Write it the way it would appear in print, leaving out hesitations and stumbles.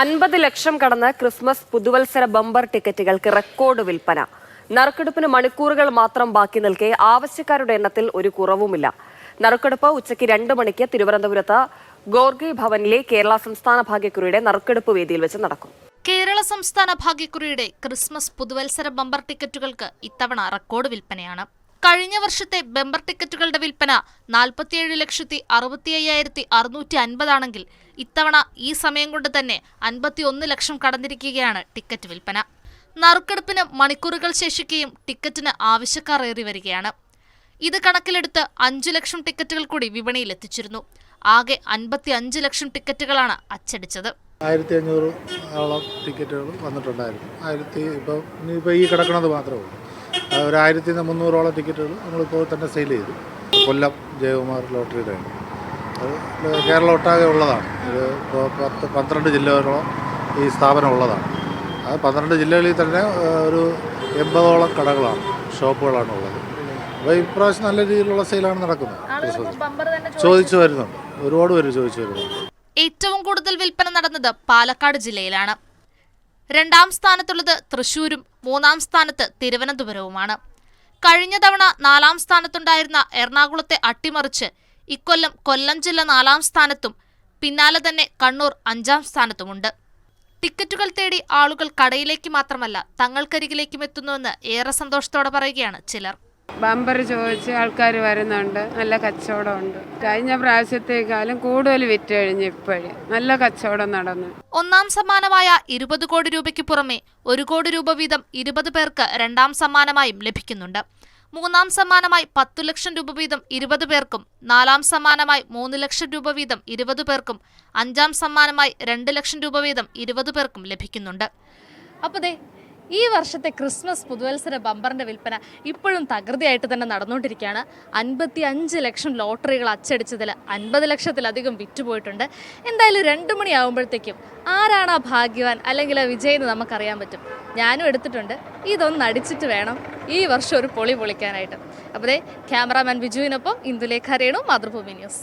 50 ലക്ഷം കടന്ന് ക്രിസ്മസ് പുതുവത്സര bumper ടിക്കറ്റുകൾക്ക് record വിൽപ്പന. നറുക്കെടുപ്പിന് മണിക്കൂറുകൾ മാത്രം ബാക്കി നിൽക്കെ ആവശ്യക്കാരുടെ എണ്ണത്തിൽ ഒരു കുറവുമില്ല. നറുക്കെടുപ്പ് ഉച്ചയ്ക്ക് 2 മണിക്ക് തിരുവനന്തപുരത്ത് ഗോർഗി ഭവനിലെ കേരള സംസ്ഥാന ഭാഗ്യക്കുറിയുടെ നറുക്കെടുപ്പ് വേദിയിൽ വെച്ച് നടക്കും. കേരള സംസ്ഥാന ഭാഗ്യക്കുറിയുടെ ക്രിസ്മസ് പുതുവത്സര ബമ്പർ ടിക്കറ്റുകൾക്ക് ഇത്തവണ റെക്കോർഡ് വിൽപ്പനയാണ്. കഴിഞ്ഞ വർഷത്തെ ബമ്പർ ടിക്കറ്റുകളുടെ വിൽപ്പന 47,65,650 ആണെങ്കിൽ ഇത്തവണ ഈ സമയം കൊണ്ട് തന്നെ 51 ലക്ഷം കടന്നിരിക്കുകയാണ് ടിക്കറ്റ് വിൽപ്പന. നറുക്കെടുപ്പിന് മണിക്കൂറുകൾ ശേഷിക്കുകയും ടിക്കറ്റിന് ആവശ്യക്കാർ ഏറി വരികയാണ്. ഇത് കണക്കിലെടുത്ത് 5 ലക്ഷം ടിക്കറ്റുകൾ കൂടി വിപണിയിൽ എത്തിച്ചിരുന്നു. ആകെ 55 ലക്ഷം ടിക്കറ്റുകളാണ് അച്ചടിച്ചത്. 1500 ടിക്കറ്റുകൾ വന്നിട്ടുണ്ടായിരുന്നു. ഇപ്പോൾ ഈ കിടക്കുന്നത് മാത്രമേ ഉള്ളൂ. ഒരു 1300 ടിക്കറ്റുകൾ നമ്മളിപ്പോൾ തന്നെ സെയിൽ ചെയ്തു. കൊല്ലം ജയകുമാർ ലോട്ടറിയുടെ അത് കേരളം ഒട്ടാകെ ഉള്ളതാണ്. ഇത് ഇപ്പോൾ 12 ജില്ലകളോളം ഈ സ്ഥാപനം ഉള്ളതാണ്. അത് 12 ജില്ലകളിൽ തന്നെ ഒരു 80ഓളം കടകളാണ്, ഷോപ്പുകളാണ് ഉള്ളത്. അപ്പോൾ ഇപ്രാവശ്യം നല്ല രീതിയിലുള്ള സെയിലാണ് നടക്കുന്നത്. ചോദിച്ചു വരുന്നുണ്ട്, ഒരുപാട് പേര് ചോദിച്ചു വരുന്നുണ്ട്. ഏറ്റവും കൂടുതൽ വിൽപ്പന നടന്നത് പാലക്കാട് ജില്ലയിലാണ്. 2ാം സ്ഥാനത്തുള്ളത് തൃശൂരും 3ാം സ്ഥാനത്ത് തിരുവനന്തപുരവുമാണ്. കഴിഞ്ഞ തവണ 4ാം സ്ഥാനത്തുണ്ടായിരുന്ന എറണാകുളത്തെ അട്ടിമറിച്ച് ഇക്കൊല്ലം കൊല്ലം ജില്ല 4ാം സ്ഥാനത്തും പിന്നാലെ തന്നെ കണ്ണൂർ 5ാം സ്ഥാനത്തുമുണ്ട്. ടിക്കറ്റുകൾ തേടി ആളുകൾ കടയിലേക്ക് മാത്രമല്ല തങ്ങൾക്കരികിലേക്കും എത്തുന്നുവെന്ന് ഏറെ സന്തോഷത്തോടെ പറയുകയാണ് ചിലർ. ബമ്പർ ചോദിച്ച് ആൾക്കാർ വരുന്നുണ്ട്, നല്ല കച്ചവടമുണ്ട്. കഴിഞ്ഞ പ്രാവശ്യത്തേക്കാളും കൂടുതൽ വിറ്റ് കഴിഞ്ഞ് ഇപ്പോഴും നല്ല കച്ചവടം നടന്നു. 1ാം സമ്മാനമായ 20 കോടി രൂപയ്ക്ക് പുറമെ 1 കോടി രൂപ വീതം 20 പേർക്ക് 2ാം സമ്മാനമായും ലഭിക്കുന്നുണ്ട്. 3ാം സമ്മാനമായി 10 ലക്ഷം രൂപ വീതം 20 പേർക്കും 4ാം സമ്മാനമായി 3 ലക്ഷം രൂപ വീതം 20 പേർക്കും 5ാം സമ്മാനമായി 2 ലക്ഷം രൂപ വീതം 20 പേർക്കും ലഭിക്കുന്നുണ്ട്. അപ്പോൾ ഈ വർഷത്തെ ക്രിസ്മസ് പുതുവത്സര ബമ്പറിന്റെ വിൽപ്പന ഇപ്പോഴും തകൃതിയായിട്ട് തന്നെ നടന്നുകൊണ്ടിരിക്കുകയാണ്. 55 ലക്ഷം ലോട്ടറികൾ അച്ചടിച്ചതിൽ 50 ലക്ഷത്തിലധികം വിറ്റുപോയിട്ടുണ്ട്. എന്തായാലും 2 മണിയാകുമ്പോഴത്തേക്കും ആരാണ് ആ ഭാഗ്യവാൻ അല്ലെങ്കിൽ ആ വിജയെന്ന് നമുക്കറിയാൻ പറ്റും. ഞാനും എടുത്തിട്ടുണ്ട്. ഇതൊന്ന് അടിച്ചിട്ട് വേണം ഈ വർഷം ഒരു പൊളി പൊളിക്കാനായിട്ട്. അപ്പോൾ ക്യാമറാമാൻ ബിജുവിനൊപ്പം ഇന്ദുലേഖ രേണു, മാതൃഭൂമി ന്യൂസ്.